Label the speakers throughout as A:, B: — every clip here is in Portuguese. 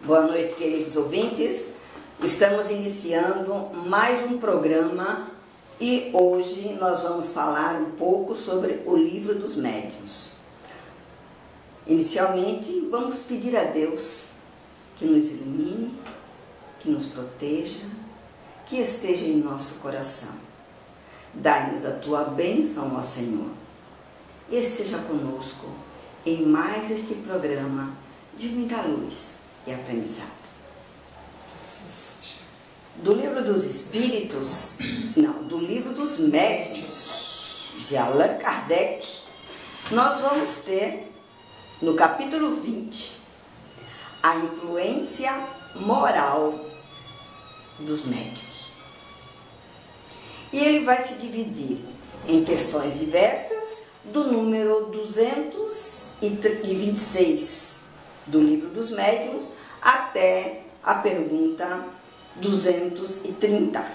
A: Boa noite, queridos ouvintes. Estamos iniciando mais um programa e hoje nós vamos falar um pouco sobre o Livro dos Médiuns. Inicialmente, vamos pedir a Deus que nos ilumine, que nos proteja, que esteja em nosso coração. Dai-nos a tua bênção, ó Senhor, e esteja conosco em mais este programa de muita luz e aprendizado. Do Livro dos Espíritos, do Livro dos Médiuns, de Allan Kardec, nós vamos ter, no capítulo 20, a influência moral dos médiuns. E ele vai se dividir em questões diversas, do número 226 do Livro dos Médiuns até a pergunta 230.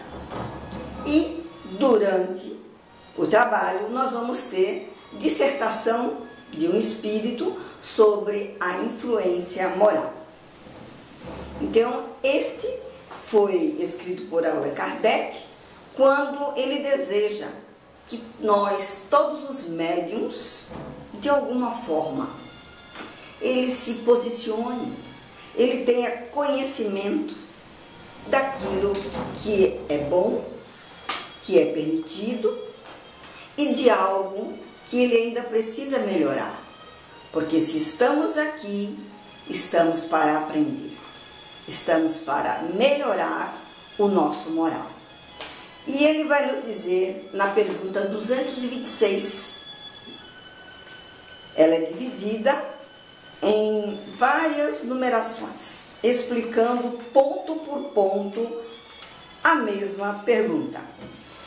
A: E durante o trabalho nós vamos ter dissertação de um espírito sobre a influência moral. Então, este foi escrito por Allan Kardec quando ele deseja que nós, todos os médiuns, de alguma forma, ele se posicione, ele tenha conhecimento daquilo que é bom, que é permitido, e de algo que ele ainda precisa melhorar. Porque se estamos aqui, estamos para aprender, estamos para melhorar o nosso moral. E ele vai nos dizer na pergunta 226, ela é dividida em várias numerações, explicando ponto por ponto a mesma pergunta.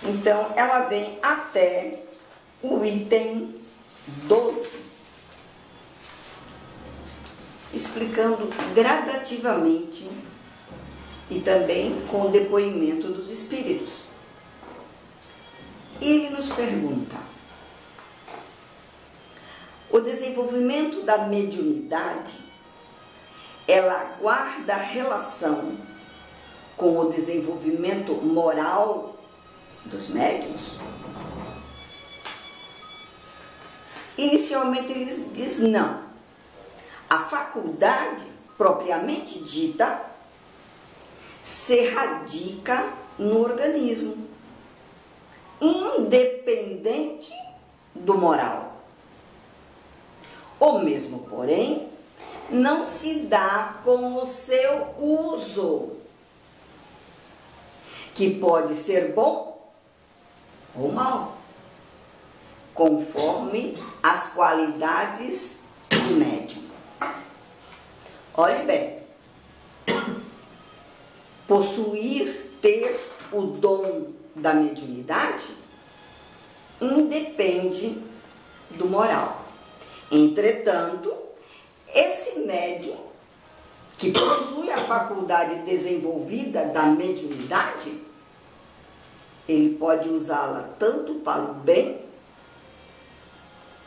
A: Então, ela vem até o item 12, explicando gradativamente e também com o depoimento dos espíritos. Ele nos pergunta: o desenvolvimento da mediunidade, ela guarda relação com o desenvolvimento moral dos médiuns? Inicialmente ele diz não. A faculdade, propriamente dita, se radica no organismo, independente do moral. O mesmo, porém, não se dá com o seu uso, que pode ser bom ou mal, conforme as qualidades do médium. Olhe bem, ter o dom da mediunidade independe do moral. Entretanto, esse médium que possui a faculdade desenvolvida da mediunidade, ele pode usá-la tanto para o bem,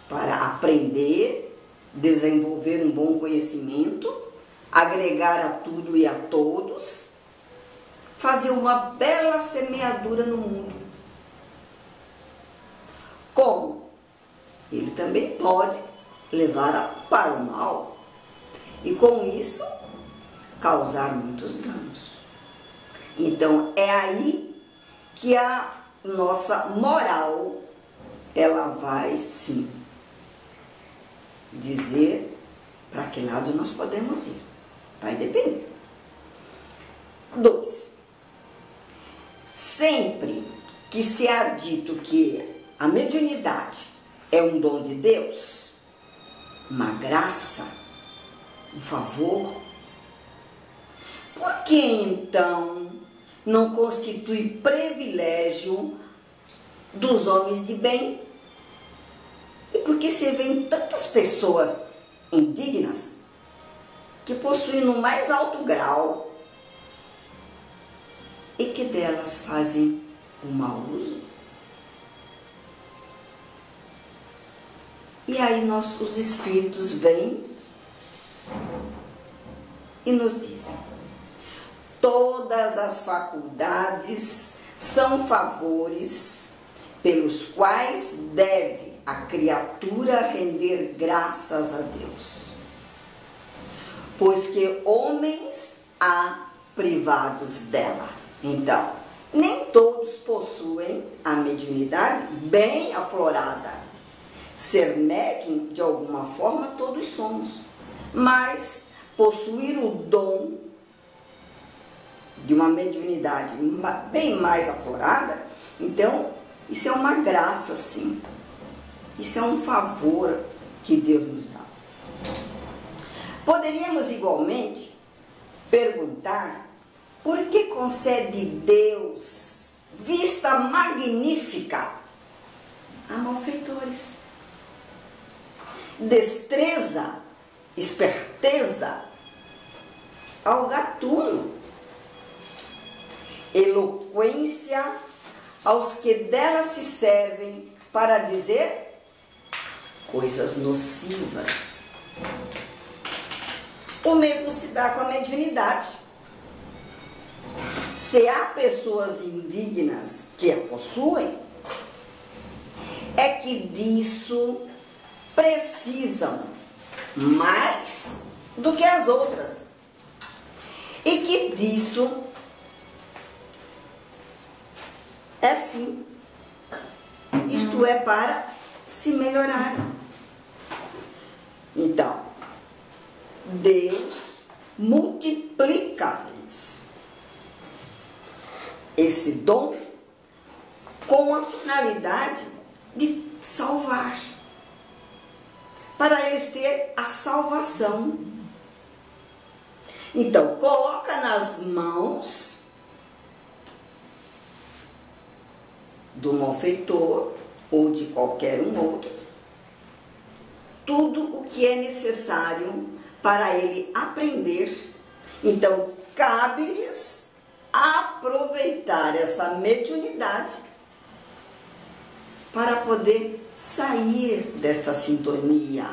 A: para aprender, desenvolver um bom conhecimento, agregar a tudo e a todos, fazer uma bela semeadura no mundo. Como ele também pode levar para o mal e com isso causar muitos danos. Então é aí que a nossa moral, ela vai sim dizer para que lado nós podemos ir. Vai depender. 2. Sempre que se há dito que a mediunidade é um dom de Deus, uma graça, um favor, por que então não constitui privilégio dos homens de bem? E por que se vêem tantas pessoas indignas que possuem no mais alto grau e que delas fazem o mau uso? E aí os espíritos vêm e nos dizem: todas as faculdades são favores pelos quais deve a criatura render graças a Deus, pois que homens há privados dela. Então, nem todos possuem a mediunidade bem aflorada. Ser médium, de alguma forma, todos somos, mas possuir o dom de uma mediunidade bem mais aflorada, então, isso é uma graça, sim. Isso é um favor que Deus nos dá. Poderíamos, igualmente, perguntar por que concede Deus vista magnífica a malfeitores, destreza, esperteza ao gatuno, eloquência aos que dela se servem para dizer coisas nocivas. O mesmo se dá com a mediunidade. Se há pessoas indignas que a possuem, é que disso precisam mais do que as outras, e que disso é sim, isto é, para se melhorarem. Então, Deus multiplica-lhes esse dom com a finalidade de salvar, para eles terem a salvação. Então, coloca nas mãos do malfeitor ou de qualquer um outro tudo o que é necessário para ele aprender. Então, cabe-lhes aproveitar essa mediunidade para poder sair desta sintonia,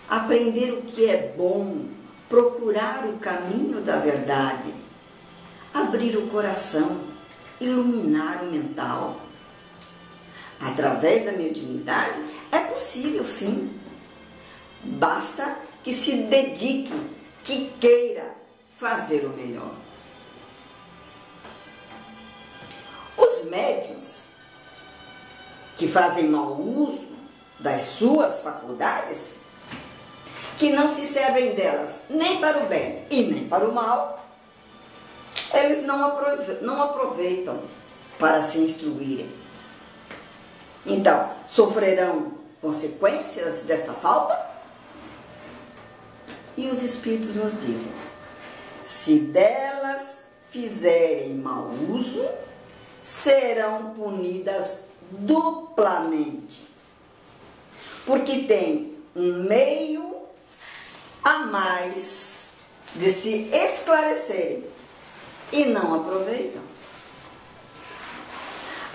A: aprender o que é bom, procurar o caminho da verdade, abrir o coração, iluminar o mental. Através da mediunidade é possível, sim. Basta que se dedique, que queira fazer o melhor. Os médiuns que fazem mau uso das suas faculdades, que não se servem delas nem para o bem e nem para o mal, eles não aproveitam para se instruírem. Então, sofrerão consequências dessa falta? E os Espíritos nos dizem: se delas fizerem mau uso, serão punidas duplamente, porque tem um meio a mais de se esclarecerem e não aproveitam.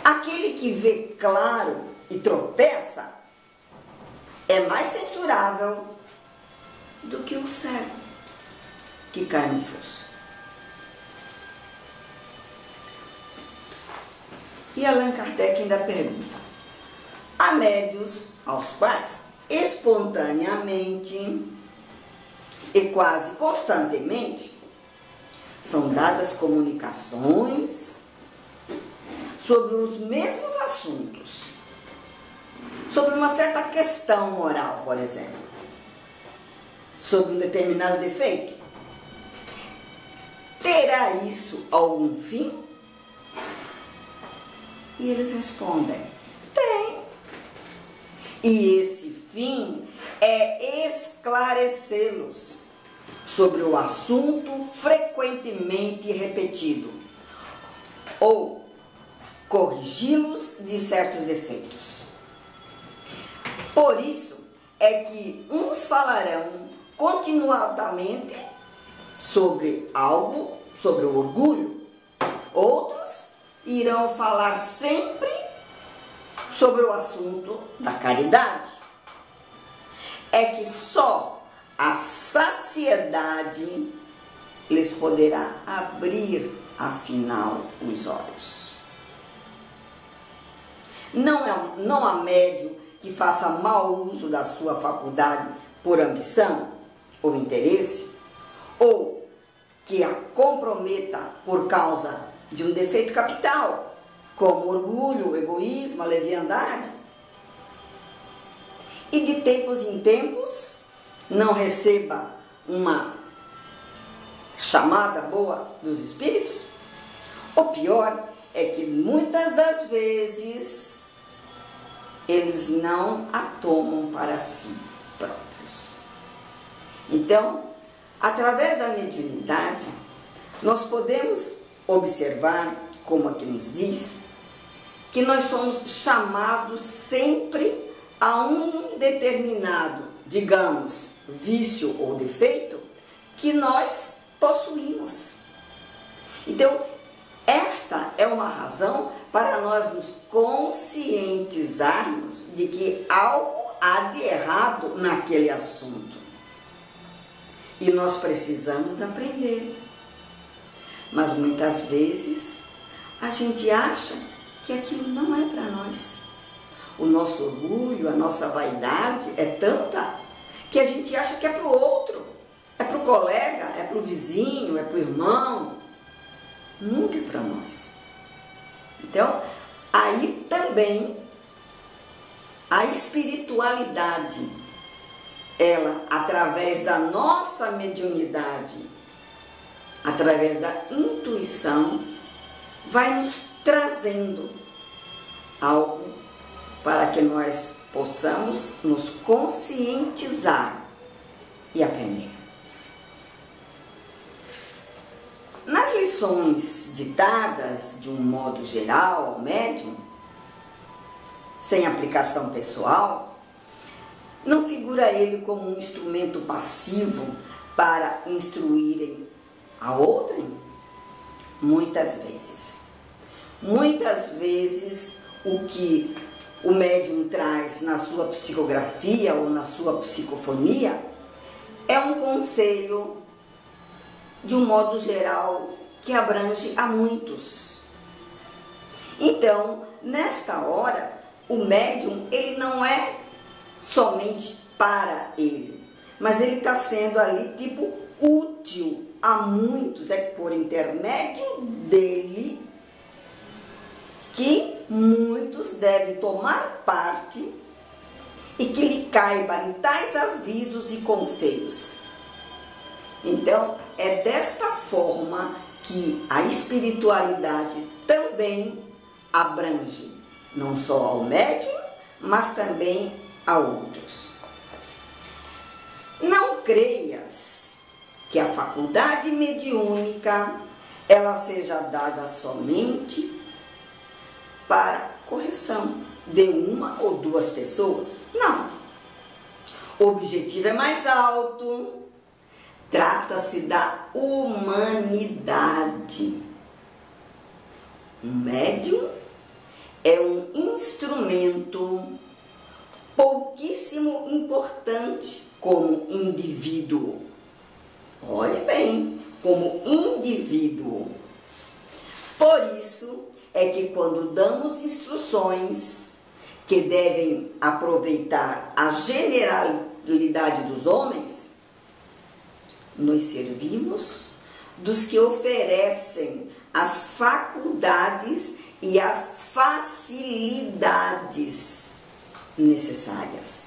A: Aquele que vê claro e tropeça é mais censurável do que o cego que cai no fosso. E Allan Kardec ainda pergunta: há médiuns aos quais espontaneamente e quase constantemente são dadas comunicações sobre os mesmos assuntos, sobre uma certa questão moral, por exemplo, sobre um determinado defeito. Terá isso algum fim? E eles respondem: tem. E esse fim é esclarecê-los sobre o assunto frequentemente repetido, ou corrigi-los de certos defeitos. Por isso é que uns falarão continuadamente sobre algo, sobre o orgulho, outros irão falar sempre sobre o assunto da caridade. É que só a saciedade lhes poderá abrir, afinal, os olhos. Não há médium que faça mau uso da sua faculdade por ambição ou interesse, ou que a comprometa por causa de um defeito capital, como orgulho, egoísmo, a leviandade. E de tempos em tempos não receba uma chamada boa dos espíritos. O pior é que muitas das vezes eles não a tomam para si próprios. Então, através da mediunidade, nós podemos observar, como aqui nos diz, que nós somos chamados sempre a um determinado, digamos, vício ou defeito que nós possuímos. Então, esta é uma razão para nós nos conscientizarmos de que algo há de errado naquele assunto. E nós precisamos aprender. Mas muitas vezes a gente acha que aquilo não é para nós. O nosso orgulho, a nossa vaidade é tanta que a gente acha que é para o outro, é para o colega, é para o vizinho, é para o irmão. Nunca é para nós. Então, aí também a espiritualidade, ela, através da nossa mediunidade, através da intuição, vai nos trazendo algo para que nós possamos nos conscientizar e aprender. Nas lições ditadas, de um modo geral, ao médium, sem aplicação pessoal, não figura ele como um instrumento passivo para instruírem a outrem? Muitas vezes. Muitas vezes o que o médium traz na sua psicografia ou na sua psicofonia é um conselho de um modo geral que abrange a muitos. Então, nesta hora, o médium, ele não é somente para ele, mas ele está sendo ali tipo útil a muitos, é por intermédio dele que muitos devem tomar parte e que lhe caiba em tais avisos e conselhos. Então, é desta forma que a espiritualidade também abrange, não só ao médium, mas também a outros. Não creias que a faculdade mediúnica ela seja dada somente para correção de uma ou duas pessoas. Não. O objetivo é mais alto. Trata-se da humanidade. O médium é um instrumento pouquíssimo importante como indivíduo. Olhe bem, como indivíduo. Por isso é que quando damos instruções que devem aproveitar a generalidade dos homens, nos servimos dos que oferecem as faculdades e as facilidades necessárias.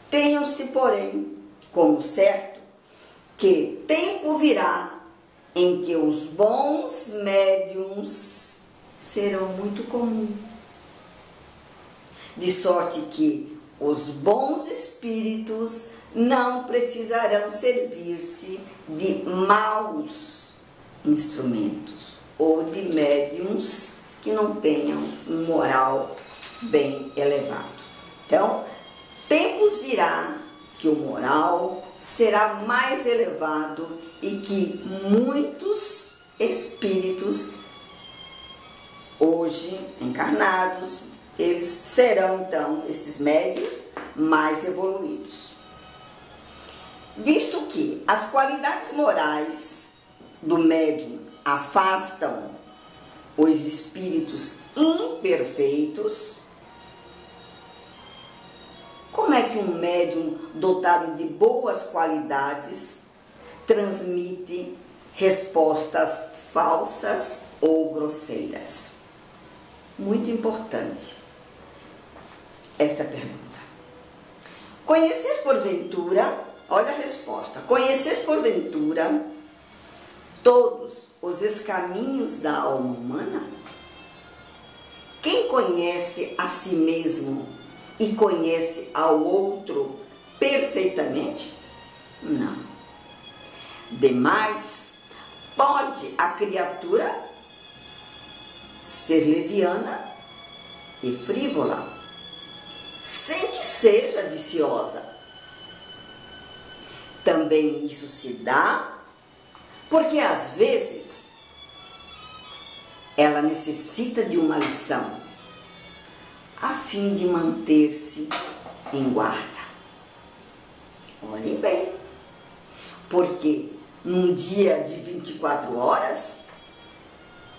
A: Tenham-se, porém, como certo que tempo virá em que os bons médiuns serão muito comuns, de sorte que os bons espíritos não precisarão servir-se de maus instrumentos ou de médiuns que não tenham um moral bem elevado. Então, tempos virá que o moral será mais elevado e que muitos espíritos hoje encarnados, eles serão então, esses médiuns, mais evoluídos. Visto que as qualidades morais do médium afastam os espíritos imperfeitos, como é que um médium dotado de boas qualidades transmite respostas falsas ou grosseiras? Muito importante esta pergunta. Conheces porventura, olha a resposta, conheces porventura todos os escaminhos da alma humana? Quem conhece a si mesmo e conhece ao outro perfeitamente? Não. Demais, pode a criatura ser leviana e frívola, sem que seja viciosa. Também isso se dá porque às vezes ela necessita de uma lição a fim de manter-se em guarda. Olhem bem, porque num dia de 24 horas,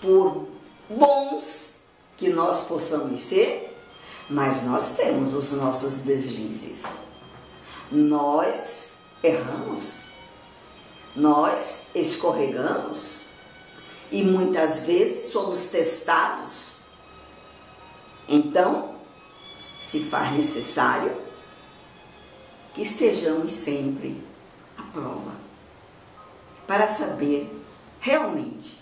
A: por bons que nós possamos ser, mas nós temos os nossos deslizes. Nós erramos, nós escorregamos e muitas vezes somos testados. Então, se faz necessário que estejamos sempre à prova, para saber realmente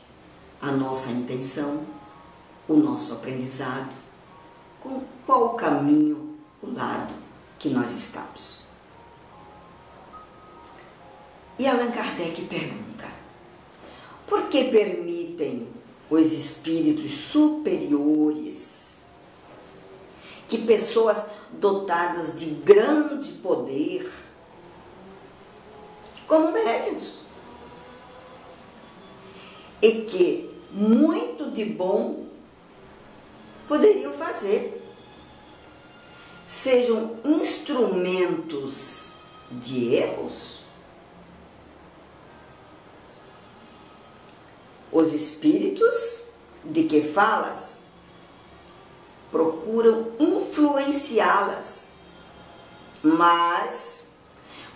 A: a nossa intenção, o nosso aprendizado, com qual caminho, o lado que nós estamos. E Allan Kardec pergunta: por que permitem os espíritos superiores que pessoas dotadas de grande poder, como médiuns, e que muito de bom poderiam fazer, sejam instrumentos de erros? Os espíritos de que falas procuram influenciá-las, mas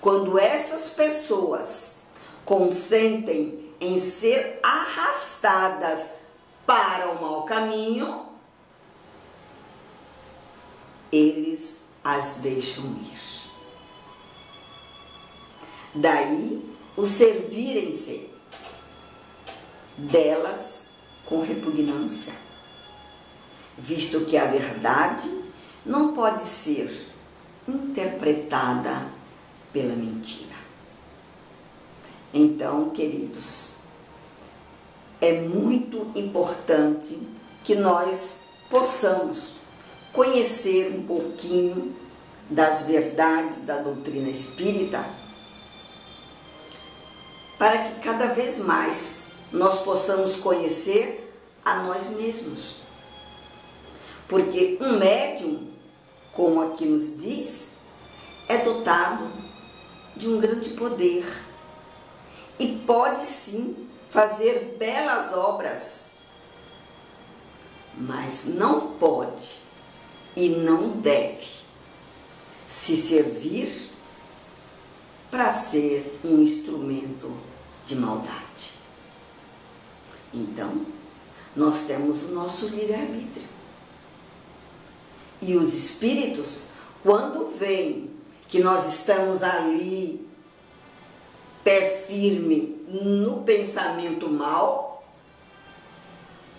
A: quando essas pessoas consentem em ser arrastadas para o mau caminho, eles as deixam ir. Daí o servirem-se delas com repugnância, visto que a verdade não pode ser interpretada pela mentira. Então, queridos, é muito importante que nós possamos conhecer um pouquinho das verdades da doutrina espírita, para que cada vez mais nós possamos conhecer a nós mesmos. Porque um médium, como aqui nos diz, é dotado de um grande poder e pode sim fazer belas obras, mas não pode e não deve se servir para ser um instrumento de maldade. Então, nós temos o nosso livre-arbítrio. E os espíritos, quando veem que nós estamos ali, pé firme no pensamento mal,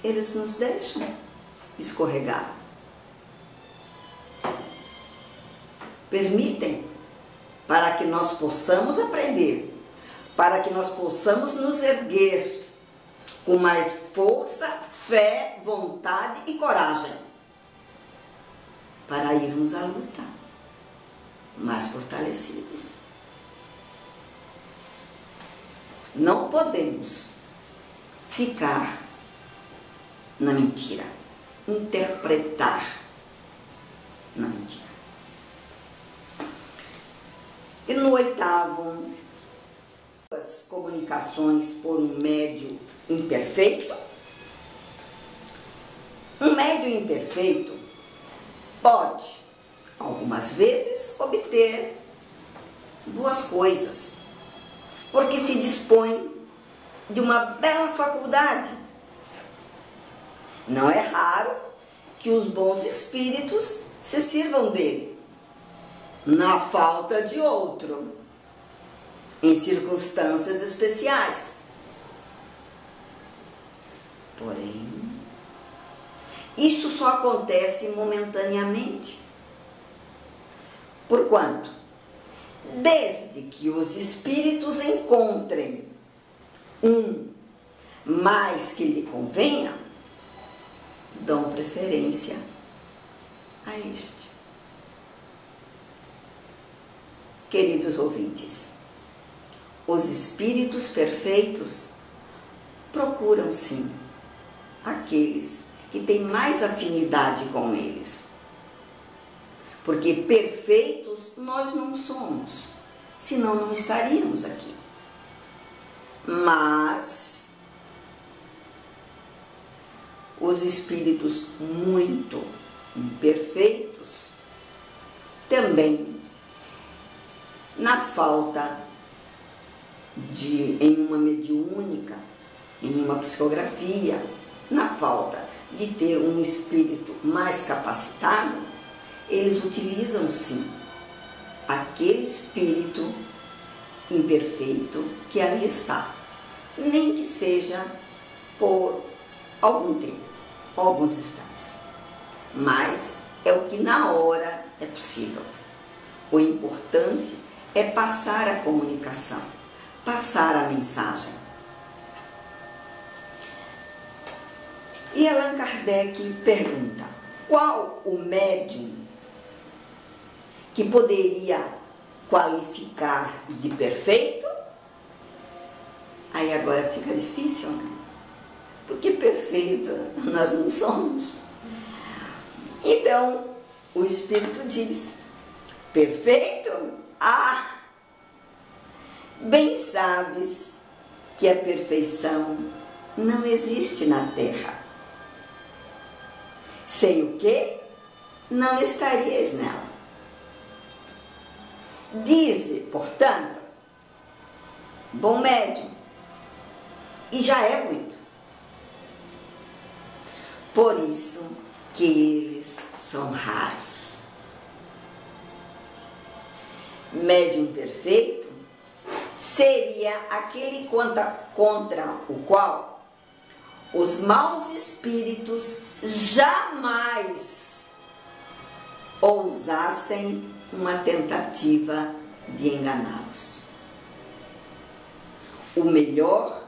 A: eles nos deixam escorregar. Permitem para que nós possamos aprender, para que nós possamos nos erguer com mais força, fé, vontade e coragem, para irmos à luta mais fortalecidos. Não podemos ficar na mentira, interpretar na mentira. E no 8º boas comunicações por um médium imperfeito? Um médium imperfeito pode, algumas vezes, obter duas coisas, porque se dispõe de uma bela faculdade. Não é raro que os bons espíritos se sirvam dele, na falta de outro, em circunstâncias especiais. Porém, isso só acontece momentaneamente. Porquanto, desde que os espíritos encontrem um mais que lhe convenha, dão preferência a este. Queridos ouvintes, os espíritos perfeitos procuram sim aqueles que têm mais afinidade com eles. Porque perfeitos nós não somos, senão não estaríamos aqui. Mas os espíritos muito imperfeitos também, na falta em uma mediúnica, em uma psicografia, na falta de ter um espírito mais capacitado, eles utilizam sim aquele espírito imperfeito que ali está, nem que seja por algum tempo, alguns instantes, mas é o que na hora é possível. O importante é passar a comunicação, passar a mensagem. E Allan Kardec pergunta: qual o médium que poderia qualificar de perfeito? Aí agora fica difícil, né? Porque perfeito nós não somos. Então, o Espírito diz: perfeito? Ah! Bem sabes que a perfeição não existe na Terra. Sem o que não estarias nela. Dize, portanto, bom médium, e já é muito. Por isso que eles são raros. Médium perfeito seria aquele contra o qual os maus espíritos jamais ousassem uma tentativa de enganá-los. O melhor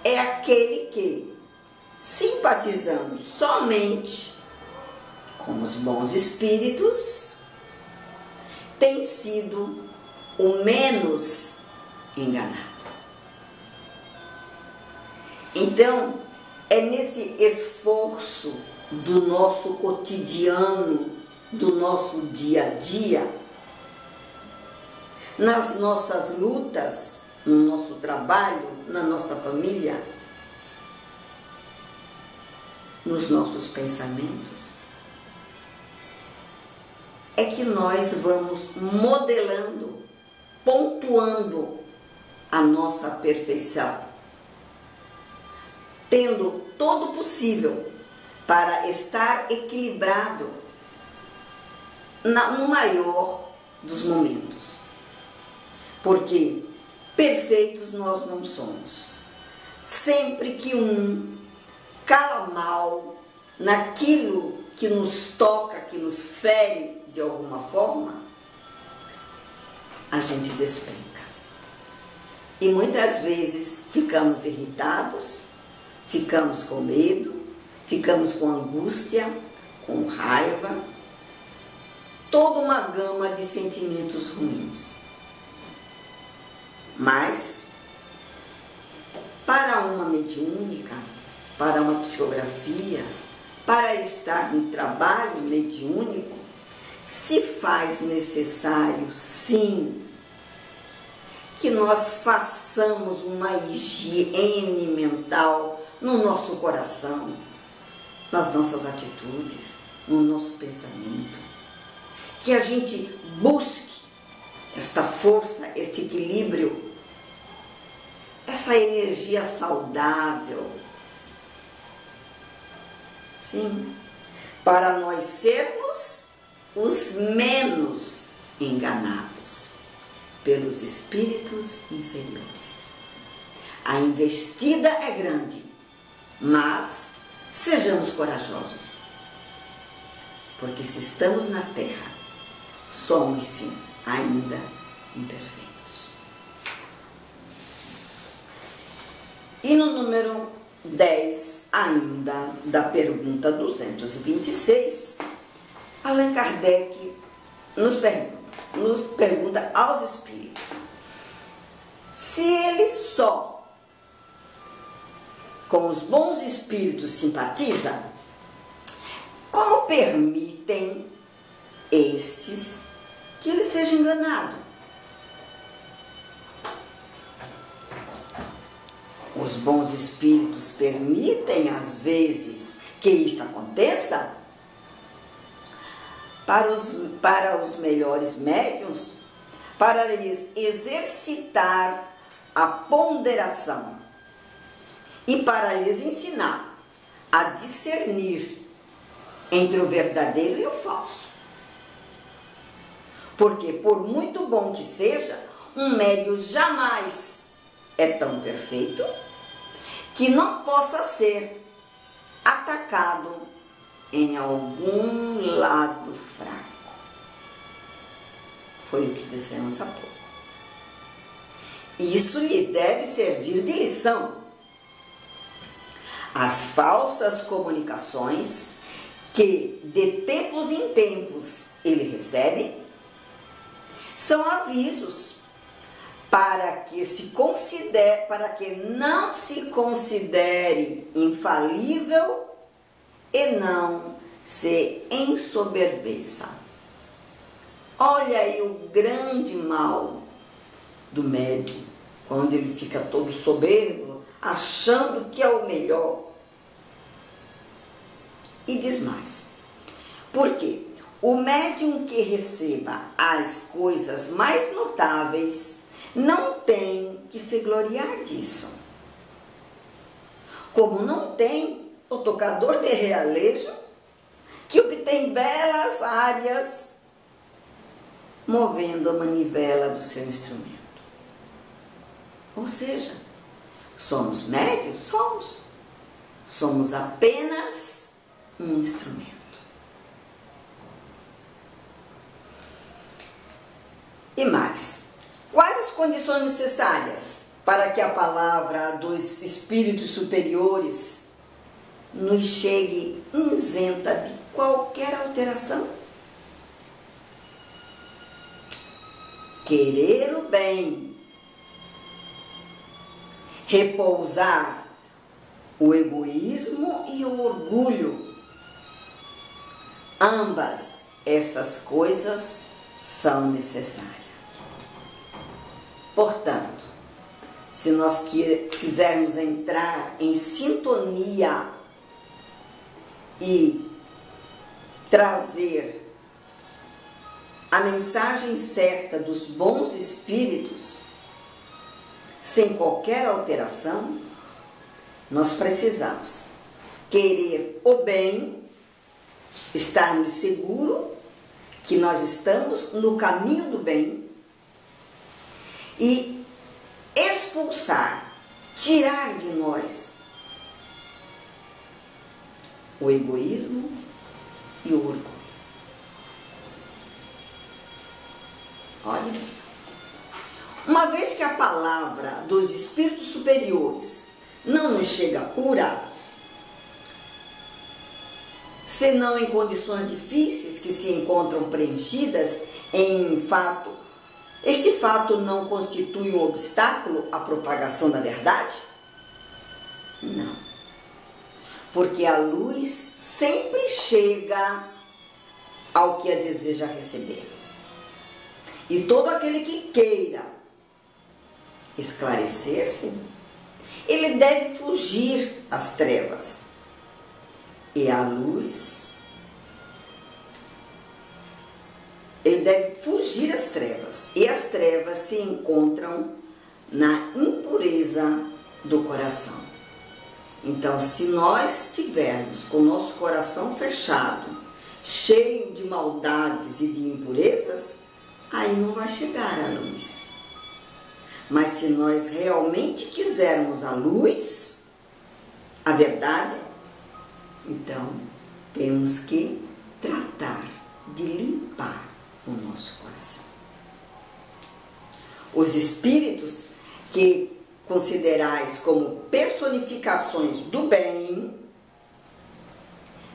A: é aquele que, simpatizando somente com os bons espíritos, tem sido o menos enganado. Então, é nesse esforço do nosso cotidiano, do nosso dia a dia, nas nossas lutas, no nosso trabalho, na nossa família, nos nossos pensamentos, é que nós vamos modelando, pontuando a nossa perfeição, tendo todo o possível para estar equilibrado no maior dos momentos. Porque perfeitos nós não somos. Sempre que um cala mal naquilo que nos toca, que nos fere de alguma forma, a gente despenca. E muitas vezes ficamos irritados, ficamos com medo, ficamos com angústia, com raiva, toda uma gama de sentimentos ruins. Mas, para uma mediúnica, para uma psicografia, para estar no trabalho mediúnico, se faz necessário, sim, que nós façamos uma higiene mental no nosso coração, nas nossas atitudes, no nosso pensamento. Que a gente busque esta força, este equilíbrio, essa energia saudável. Sim, para nós sermos os menos enganados pelos espíritos inferiores. A investida é grande, mas sejamos corajosos, porque se estamos na Terra, somos sim ainda imperfeitos. E no número 10, ainda da pergunta 226, Allan Kardec nos pergunta aos espíritos se ele só com os bons espíritos simpatiza, como permitem estes que ele seja enganado? Os bons espíritos permitem, às vezes, que isto aconteça? Para os melhores médiuns, para lhes exercitar a ponderação e para lhes ensinar a discernir entre o verdadeiro e o falso. Porque, por muito bom que seja, um médium jamais é tão perfeito que não possa ser atacado em algum lado fraco. Foi o que dissemos há pouco. Isso lhe deve servir de lição. As falsas comunicações que de tempos em tempos ele recebe são avisos para que não se considere infalível e não se ensoberbeça. Olha aí o grande mal do médium, quando ele fica todo soberbo, achando que é o melhor. E diz mais. Por quê? O médium que receba as coisas mais notáveis não tem que se gloriar disso. Como não tem o tocador de realejo, que obtém belas áreas movendo a manivela do seu instrumento. Ou seja, somos médios? Somos. Somos apenas um instrumento. E mais, quais as condições necessárias para que a palavra dos espíritos superiores nos chegue isenta de qualquer alteração? Querer o bem, repousar o egoísmo e o orgulho. Ambas essas coisas são necessárias. Portanto, se nós quisermos entrar em sintonia e trazer a mensagem certa dos bons espíritos, sem qualquer alteração, nós precisamos querer o bem, estarmos seguros que nós estamos no caminho do bem e expulsar, tirar de nós o egoísmo e o orgulho. Olha, uma vez que a palavra dos espíritos superiores não nos chega pura, senão em condições difíceis que se encontram preenchidas em fato, este fato não constitui um obstáculo à propagação da verdade? Não. Porque a luz sempre chega ao que a deseja receber. E todo aquele que queira esclarecer-se, ele deve fugir às trevas. E a luz, ele deve fugir às trevas. E as trevas se encontram na impureza do coração. Então, se nós tivermos com o nosso coração fechado, cheio de maldades e de impurezas, aí não vai chegar a luz. Mas se nós realmente quisermos a luz, a verdade, então temos que tratar de limpar o nosso coração. Os espíritos que considerais como personificações do bem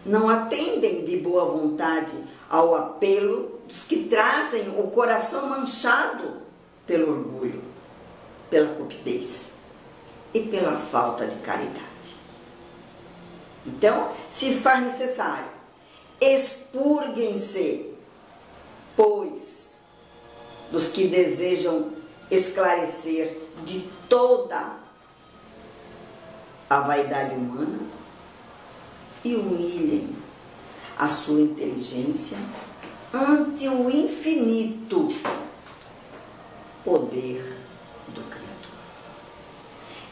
A: não atendem de boa vontade ao apelo dos que trazem o coração manchado pelo orgulho, pela cupidez e pela falta de caridade. Então, se faz necessário, expurguem-se, pois, dos que desejam esclarecer de toda a vaidade humana e humilhem a sua inteligência ante o infinito poder do Criador.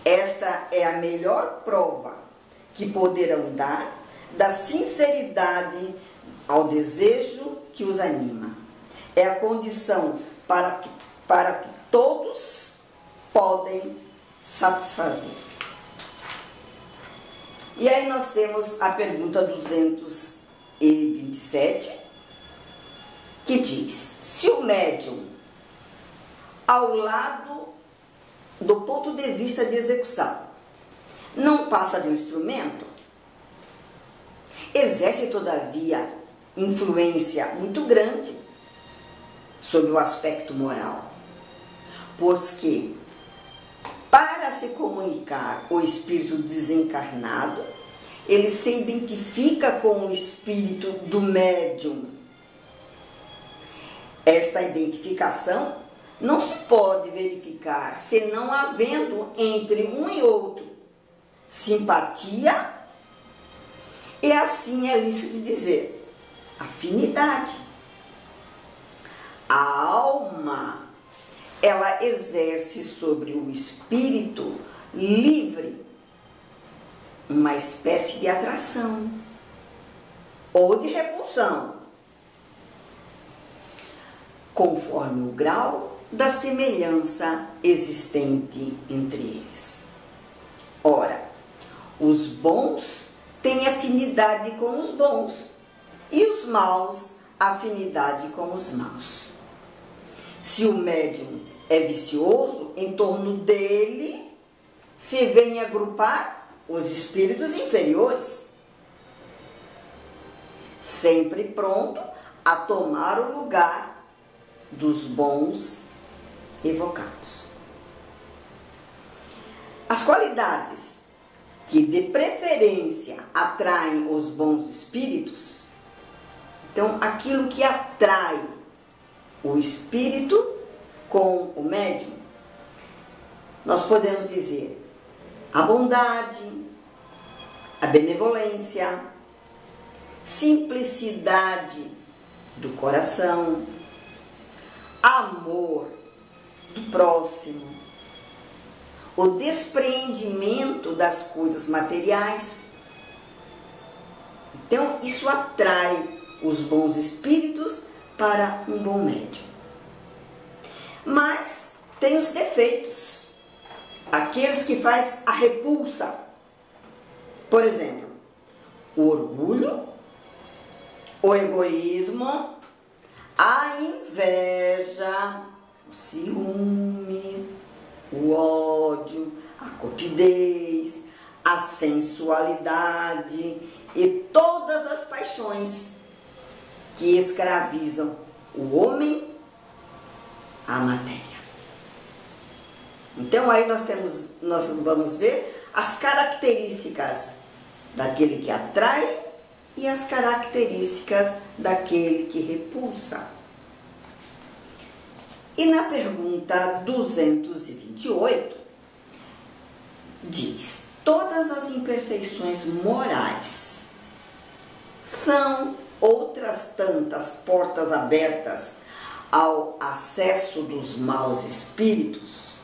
A: Esta é a melhor prova que poderão dar da sinceridade ao desejo que os anima. É a condição para que todos podem satisfazer. E aí nós temos a pergunta 227, que diz: se o médium, ao lado do ponto de vista de execução, não passa de um instrumento, exerce todavia influência muito grande sobre o aspecto moral, pois que para se comunicar o espírito desencarnado, ele se identifica com o espírito do médium. Esta identificação não se pode verificar senão havendo entre um e outro simpatia e, assim é lícito dizer, afinidade. A alma, ela exerce sobre o espírito livre uma espécie de atração ou de repulsão, conforme o grau da semelhança existente entre eles. Ora, os bons têm afinidade com os bons e os maus afinidade com os maus. Se o médium é vicioso, em torno dele se vem agrupar os espíritos inferiores, sempre pronto a tomar o lugar dos bons evocados. As qualidades que de preferência atraem os bons espíritos, então aquilo que atrai o espírito com o médium, nós podemos dizer a bondade, a benevolência, simplicidade do coração, amor do próximo, o despreendimento das coisas materiais. Então, isso atrai os bons espíritos para um bom médium. Mas tem os defeitos, aqueles que faz a repulsa. Por exemplo, o orgulho, o egoísmo, a inveja, o ciúme, o ódio, a cupidez, a sensualidade e todas as paixões que escravizam o homem à matéria. Então aí nós vamos ver as características daquele que atrai e as características daquele que repulsa. E na pergunta 228, diz: todas as imperfeições morais são outras tantas portas abertas ao acesso dos maus espíritos.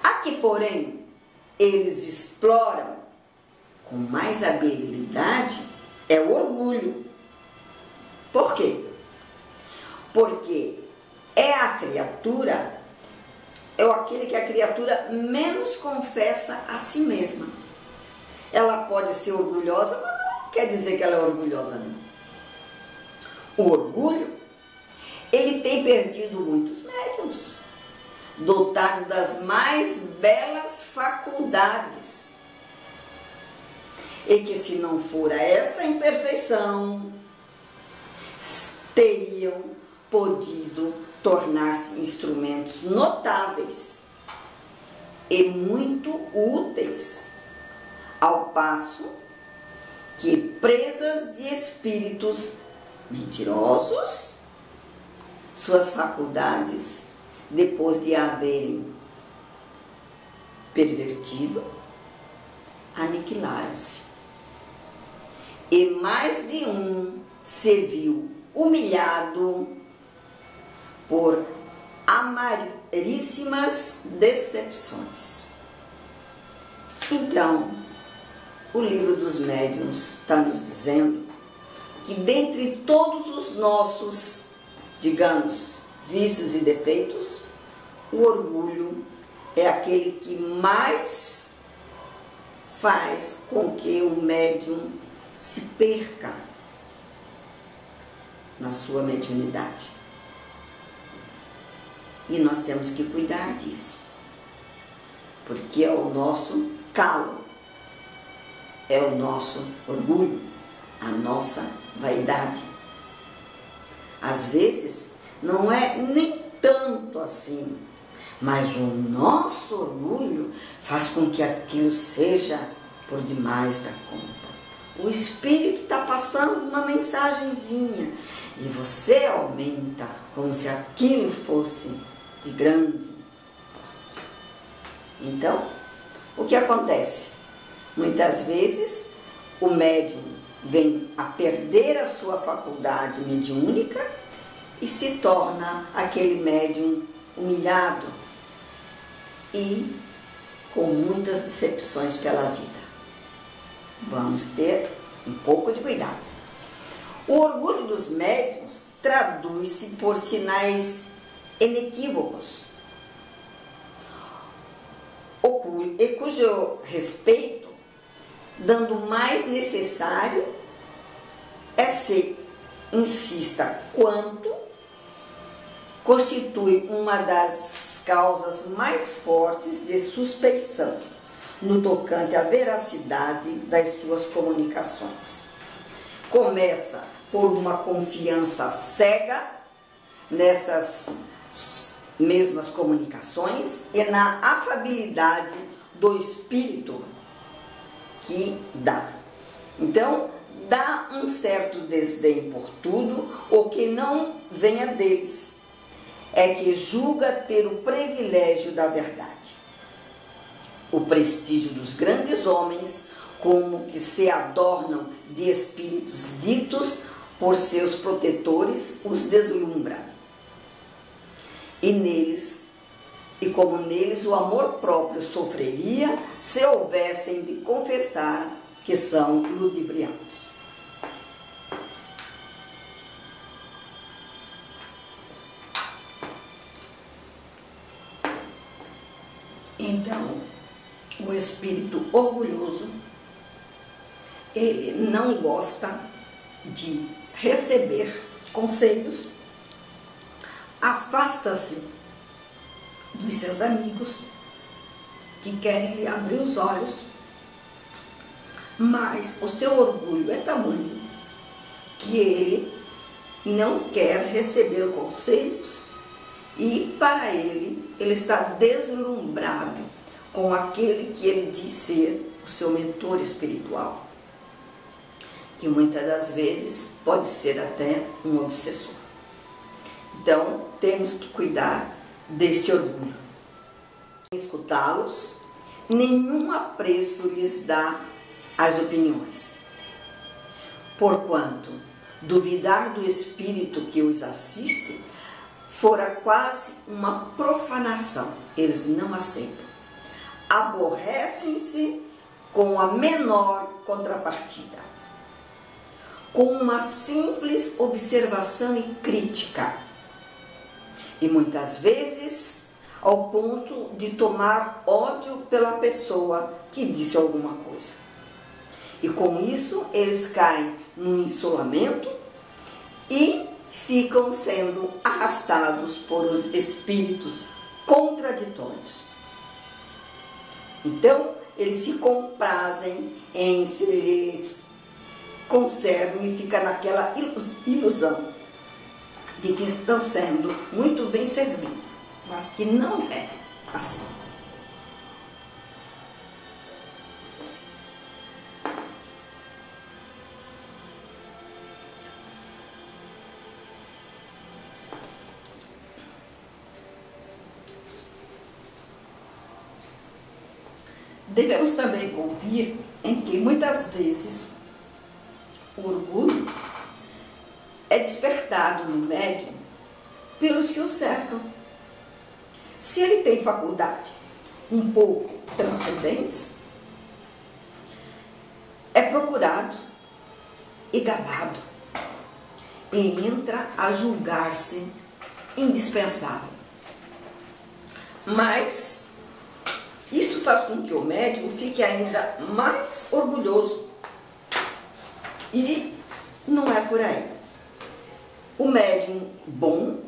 A: A que, porém, eles exploram com mais habilidade é o orgulho. Por quê? Porque é aquele que a criatura menos confessa a si mesma. Ela pode ser orgulhosa, mas não quer dizer que ela é orgulhosa, não. O orgulho, ele tem perdido muitos médiuns, dotados das mais belas faculdades, e que, se não fora essa imperfeição, teriam podido tornar-se instrumentos notáveis e muito úteis, ao passo que, presas de espíritos mentirosos, suas faculdades, depois de haverem pervertido, aniquilaram-se. E mais de um se viu humilhado por amaríssimas decepções. Então, o livro dos médiuns está nos dizendo que, dentre todos os nossos, digamos, vícios e defeitos, o orgulho é aquele que mais faz com que o médium se perca na sua mediunidade. E nós temos que cuidar disso, porque é o nosso calo, é o nosso orgulho, a nossa vaidade. Às vezes não é nem tanto assim, mas o nosso orgulho faz com que aquilo seja por demais da conta. O espírito está passando uma mensagenzinha e você aumenta como se aquilo fosse de grande. Então, o que acontece? Muitas vezes o médium vem a perder a sua faculdade mediúnica e se torna aquele médium humilhado e com muitas decepções pela vida. Vamos ter um pouco de cuidado. O orgulho dos médiuns traduz-se por sinais inequívocos, e cujo respeito, dando mais necessário, é se insista quanto constitui uma das causas mais fortes de suspeição no tocante à veracidade das suas comunicações. Começa por uma confiança cega nessas mesmas comunicações e na afabilidade do espírito que dá. Então, dá um certo desdém por tudo o que não venha deles. É que julga ter o privilégio da verdade. O prestígio dos grandes homens, como que se adornam de espíritos ditos por seus protetores, os deslumbra. E como neles o amor próprio sofreria se houvessem de confessar que são ludibriados. Então, o espírito orgulhoso, ele não gosta de receber conselhos, afasta-se dos seus amigos que querem lhe abrir os olhos, mas o seu orgulho é tamanho que ele não quer receber conselhos e, para ele está deslumbrado com aquele que ele diz ser o seu mentor espiritual, que muitas das vezes pode ser até um obsessor. Então, temos que cuidar deste orgulho. Escutá-los, nenhum apreço lhes dá as opiniões. Porquanto, duvidar do espírito que os assiste fora quase uma profanação. Eles não aceitam. Aborrecem-se com a menor contrapartida, com uma simples observação e crítica, e muitas vezes ao ponto de tomar ódio pela pessoa que disse alguma coisa. E com isso eles caem num isolamento e ficam sendo arrastados por os espíritos contraditórios. Então, eles se comprazem em se lhes conservam e ficam naquela ilusão de que estão sendo muito bem servidos, mas que não é assim. Devemos também convir em que muitas vezes o orgulho é despertado no médium pelos que o cercam. Se ele tem faculdade um pouco transcendentes, é procurado e gabado e entra a julgar-se indispensável. Mas isso faz com que o médium fique ainda mais orgulhoso. E não é por aí. O médium bom,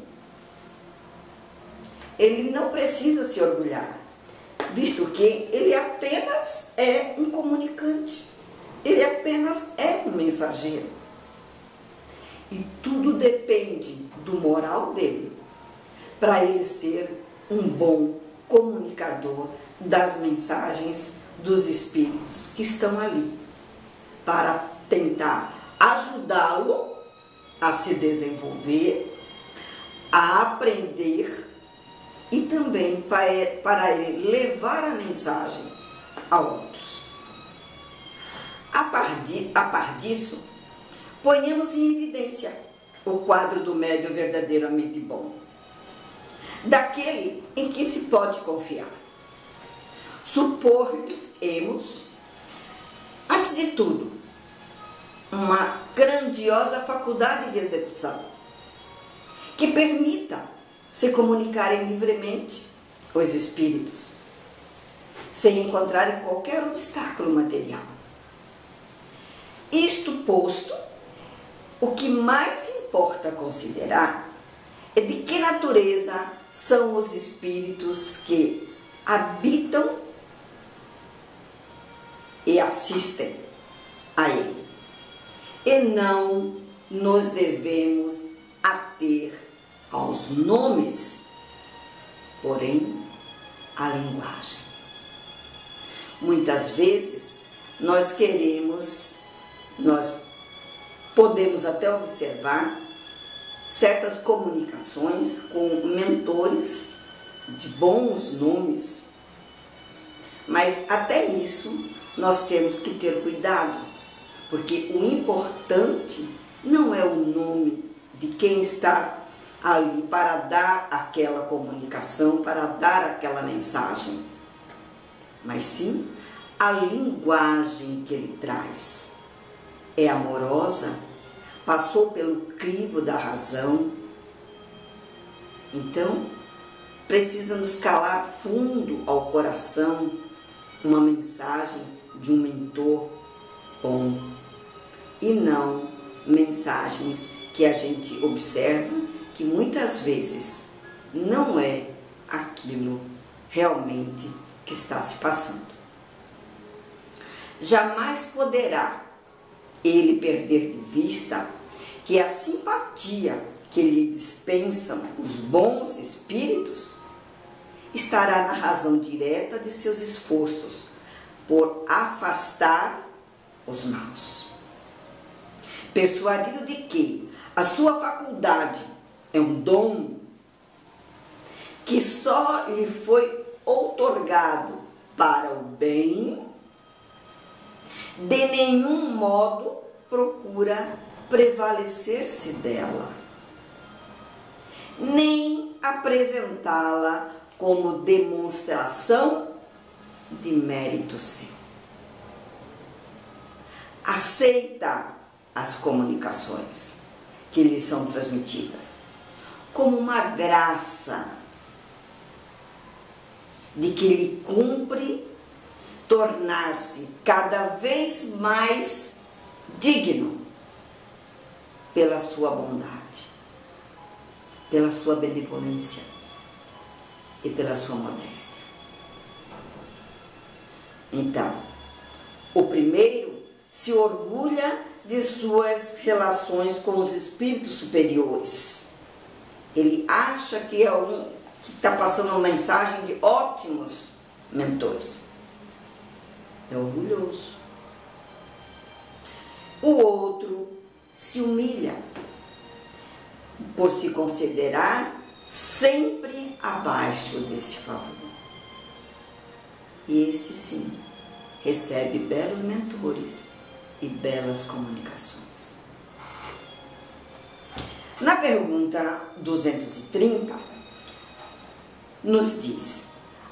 A: ele não precisa se orgulhar, visto que ele apenas é um comunicante, ele apenas é um mensageiro. E tudo depende do moral dele, para ele ser um bom comunicador das mensagens dos espíritos que estão ali, para tentar ajudá-lo a se desenvolver, a aprender e também para ele levar a mensagem a outros. A par disso, ponhamos em evidência o quadro do médium verdadeiramente bom, daquele em que se pode confiar. Supor-lhes, antes de tudo, uma grandiosa faculdade de execução, que permita se comunicarem livremente os espíritos, sem encontrarem qualquer obstáculo material. Isto posto, o que mais importa considerar é de que natureza são os espíritos que habitam e assistem a ele. E não nos devemos ater aos nomes, porém à linguagem. Muitas vezes nós podemos até observar certas comunicações com mentores de bons nomes, mas até nisso nós temos que ter cuidado, porque o importante não é o nome de quem está ali para dar aquela comunicação, para dar aquela mensagem, mas sim a linguagem que ele traz. É amorosa, passou pelo crivo da razão. Então, precisa nos calar fundo ao coração uma mensagem de um mentor bom, e não mensagens que a gente observa que muitas vezes não é aquilo realmente que está se passando. Jamais poderá ele perder de vista que a simpatia que lhe dispensam os bons espíritos estará na razão direta de seus esforços por afastar os maus. Persuadido de que a sua faculdade é um dom que só lhe foi outorgado para o bem, de nenhum modo procura prevalecer-se dela, nem apresentá-la como demonstração de mérito seu. Aceita as comunicações que lhe são transmitidas como uma graça de que lhe cumpre tornar-se cada vez mais digno pela sua bondade, pela sua benevolência e pela sua modéstia. Então, o primeiro se orgulha de suas relações com os espíritos superiores. Ele acha que está passando uma mensagem de ótimos mentores. É orgulhoso. O outro se humilha por se considerar sempre abaixo desse favor. E esse sim recebe belos mentores e belas comunicações. Na pergunta 230, nos diz: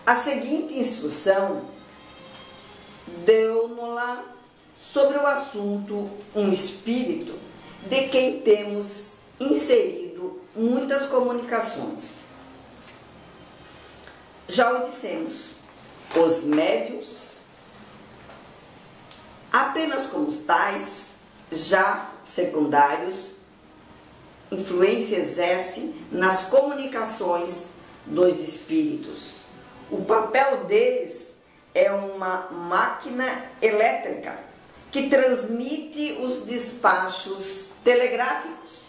A: a seguinte instrução deu-nos-la sobre o assunto um espírito de quem temos inserido muitas comunicações. Já o dissemos, os médiuns, apenas como tais, já secundários, influência exerce nas comunicações dos espíritos. O papel deles é uma máquina elétrica que transmite os despachos telegráficos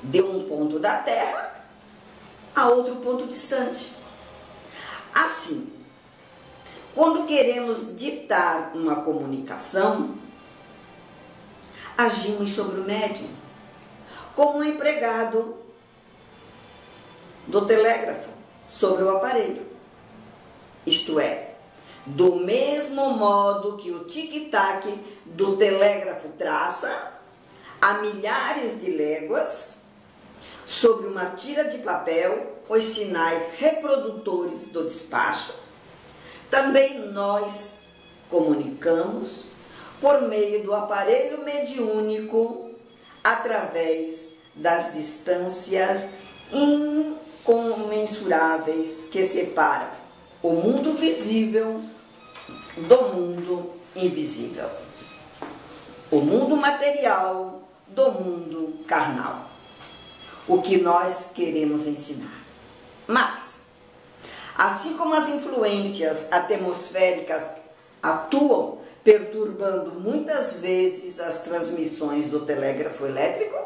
A: de um ponto da Terra a outro ponto distante. Assim, quando queremos ditar uma comunicação, agimos sobre o médium, como um empregado do telégrafo sobre o aparelho. Isto é, do mesmo modo que o tic-tac do telégrafo traça a milhares de léguas sobre uma tira de papel os sinais reprodutores do despacho, também nós comunicamos por meio do aparelho mediúnico através das distâncias incomensuráveis que separam o mundo visível do mundo invisível, o mundo material do mundo carnal. O que nós queremos ensinar. Mas, assim como as influências atmosféricas atuam perturbando muitas vezes as transmissões do telégrafo elétrico,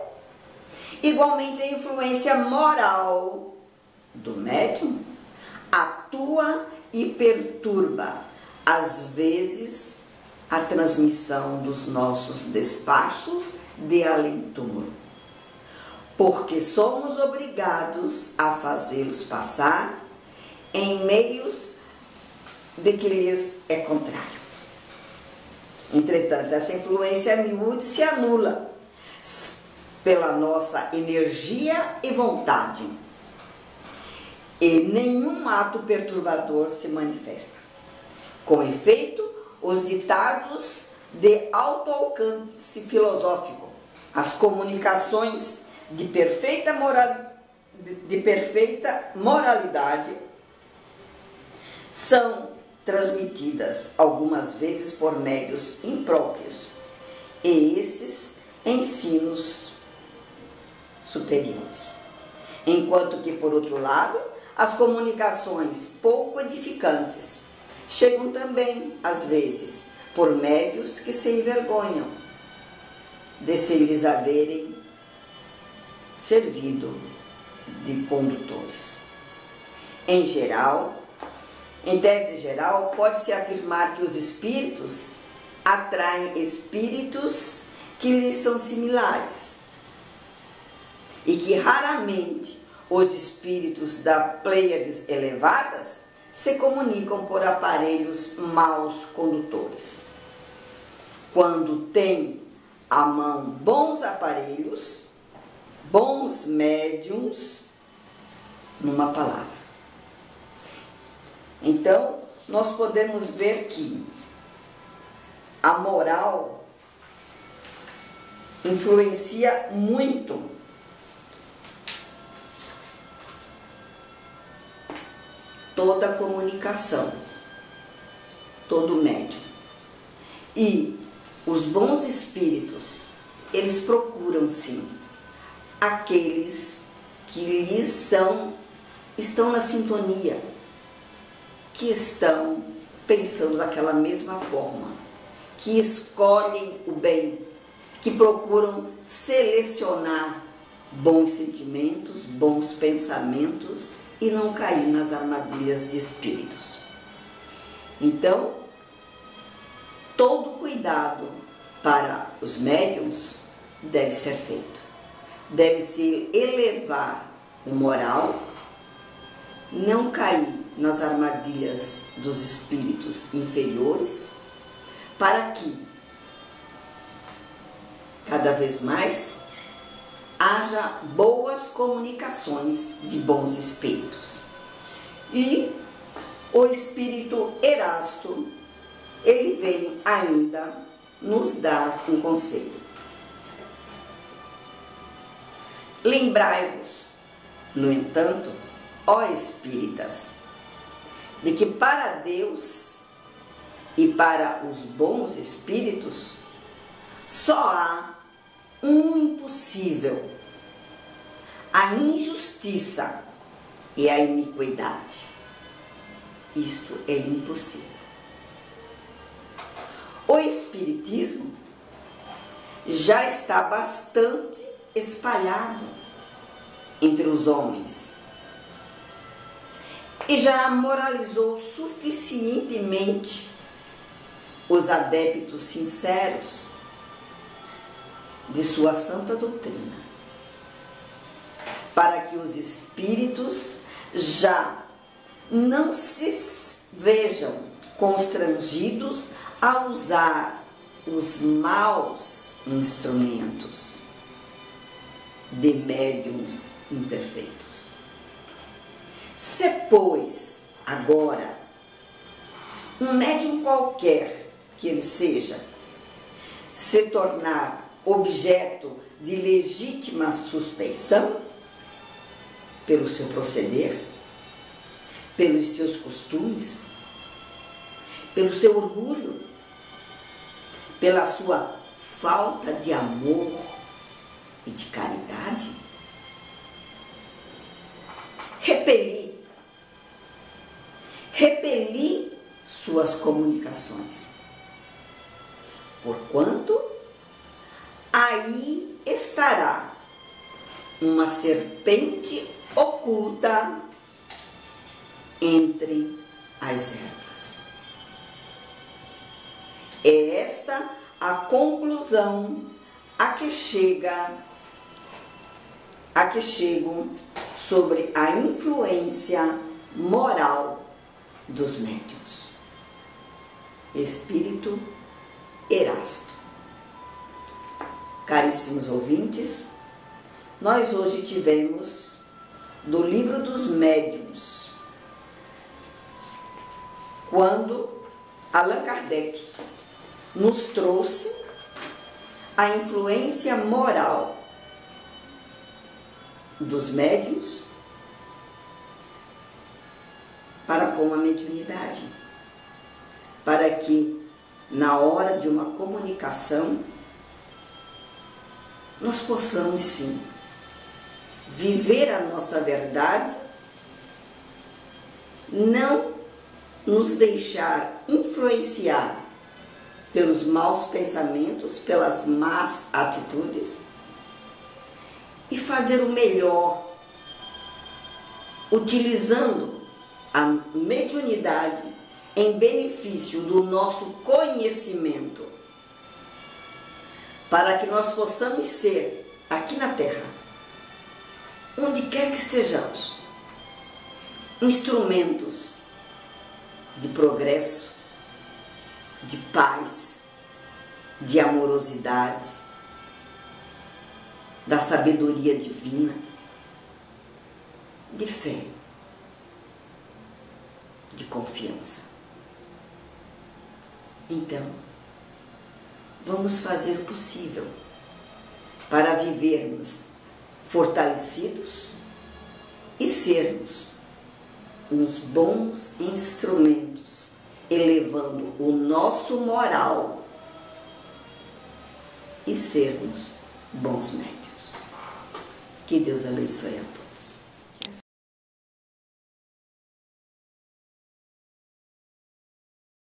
A: igualmente a influência moral do médium atua e perturba, às vezes, a transmissão dos nossos despachos de além-túmulo, porque somos obrigados a fazê-los passar em meios de que lhes é contrário. Entretanto, essa influência miúde se anula pela nossa energia e vontade, e nenhum ato perturbador se manifesta. Com efeito, os ditados de alto alcance filosófico, as comunicações de perfeita moralidade são transmitidas algumas vezes por médios impróprios, e esses ensinos superiores. Enquanto que, por outro lado, as comunicações pouco edificantes chegam também, às vezes, por médios que se envergonham de se lhes haverem servido de condutores. Em tese geral, pode-se afirmar que os espíritos atraem espíritos que lhes são similares, e que raramente os espíritos da Pleiades elevadas se comunicam por aparelhos maus condutores. Quando tem à mão bons aparelhos, bons médiums, numa palavra. Então, nós podemos ver que a moral influencia muito toda a comunicação, todo médium. E os bons espíritos, eles procuram sim aqueles que lhes estão na sintonia, que estão pensando daquela mesma forma, que escolhem o bem, que procuram selecionar bons sentimentos, bons pensamentos e não cair nas armadilhas de espíritos. Então, todo cuidado para os médiuns deve ser feito. Deve-se elevar o moral, não cair nas armadilhas dos espíritos inferiores, para que cada vez mais haja boas comunicações de bons espíritos. E o espírito Erasto, ele vem ainda nos dar um conselho. Lembrai-vos, no entanto, ó espíritas, de que para Deus e para os bons espíritos só há um impossível: a injustiça e a iniquidade. Isto é impossível. O espiritismo já está bastante espalhado entre os homens e já moralizou suficientemente os adeptos sinceros de sua santa doutrina, para que os espíritos já não se vejam constrangidos a usar os maus instrumentos de médiuns imperfeitos. Se, pois, agora, um médium qualquer que ele seja, se tornar objeto de legítima suspeição pelo seu proceder, pelos seus costumes, pelo seu orgulho, pela sua falta de amor e de caridade, repeli suas comunicações, porquanto aí estará uma serpente oculta entre as ervas. É esta a conclusão a que chego sobre a influência moral dos médiuns. Espírito Erasto. Caríssimos ouvintes, nós hoje tivemos do Livro dos Médiuns, quando Allan Kardec nos trouxe a influência moral dos médiuns para com a mediunidade, para que na hora de uma comunicação nós possamos sim viver a nossa verdade, não nos deixar influenciar pelos maus pensamentos, pelas más atitudes, e fazer o melhor, utilizando a mediunidade em benefício do nosso conhecimento, para que nós possamos ser, aqui na Terra, onde quer que estejamos, instrumentos de progresso, de paz, de amorosidade, da sabedoria divina, de fé, de confiança. Então, vamos fazer o possível para vivermos fortalecidos e sermos uns bons instrumentos, elevando o nosso moral e sermos bons médios. Que Deus abençoe a todos.